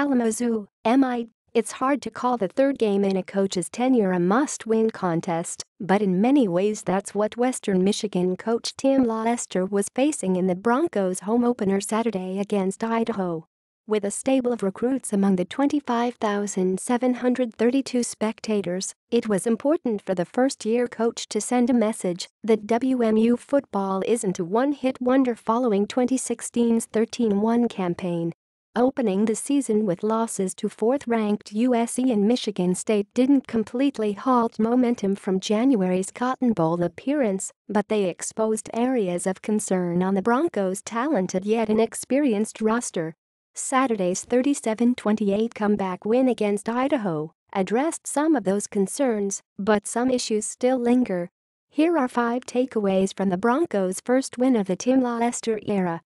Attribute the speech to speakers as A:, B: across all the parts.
A: KALAMAZOO, MI. It's hard to call the third game in a coach's tenure a must-win contest, but in many ways that's what Western Michigan coach Tim Lester was facing in the Broncos' home opener Saturday against Idaho. With a stable of recruits among the 25,732 spectators, it was important for the first-year coach to send a message that WMU football isn't a one-hit wonder following 2016's 13-1 campaign. Opening the season with losses to fourth-ranked USC and Michigan State didn't completely halt momentum from January's Cotton Bowl appearance, but they exposed areas of concern on the Broncos' talented yet inexperienced roster. Saturday's 37-28 comeback win against Idaho addressed some of those concerns, but some issues still linger. Here are 5 takeaways from the Broncos' first win of the Tim Lester era.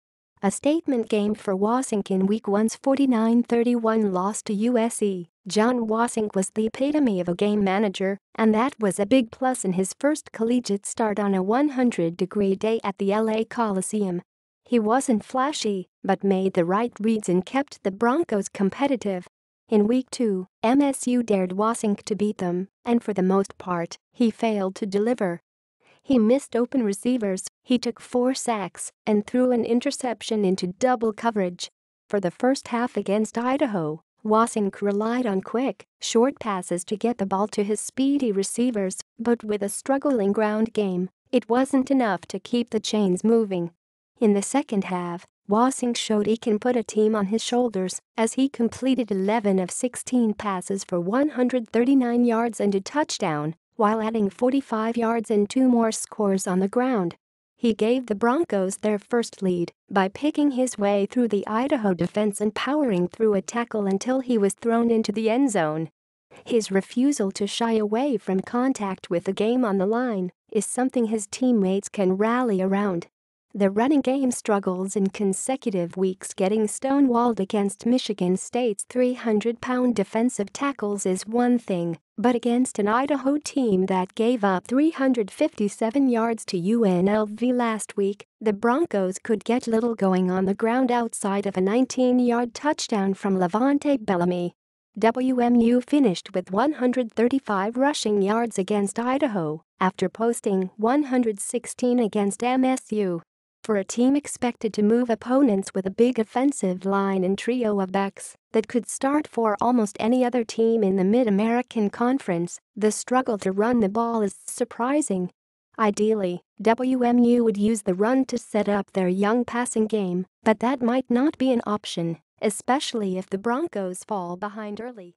A: A statement game for Wasink in Week 1's 49-31 loss to USC. John Wasink was the epitome of a game manager, and that was a big plus in his first collegiate start on a 100-degree day at the LA Coliseum. He wasn't flashy, but made the right reads and kept the Broncos competitive. In Week 2, MSU dared Wasink to beat them, and for the most part, he failed to deliver. He missed open receivers, he took 4 sacks, and threw an interception into double coverage. For the first half against Idaho, Wasink relied on quick, short passes to get the ball to his speedy receivers, but with a struggling ground game, it wasn't enough to keep the chains moving. In the second half, Wasink showed he can put a team on his shoulders as he completed 11 of 16 passes for 139 yards and a touchdown, while adding 45 yards and 2 more scores on the ground. He gave the Broncos their first lead by picking his way through the Idaho defense and powering through a tackle until he was thrown into the end zone. His refusal to shy away from contact with the game on the line is something his teammates can rally around. The running game struggles in consecutive weeks, getting stonewalled against Michigan State's 300-pound defensive tackles is one thing, but against an Idaho team that gave up 357 yards to UNLV last week, the Broncos could get little going on the ground outside of a 19-yard touchdown from Levante Bellamy. WMU finished with 135 rushing yards against Idaho after posting 116 against MSU. For a team expected to move opponents with a big offensive line and trio of backs that could start for almost any other team in the Mid-American Conference, the struggle to run the ball is surprising. Ideally, WMU would use the run to set up their young passing game, but that might not be an option, especially if the Broncos fall behind early.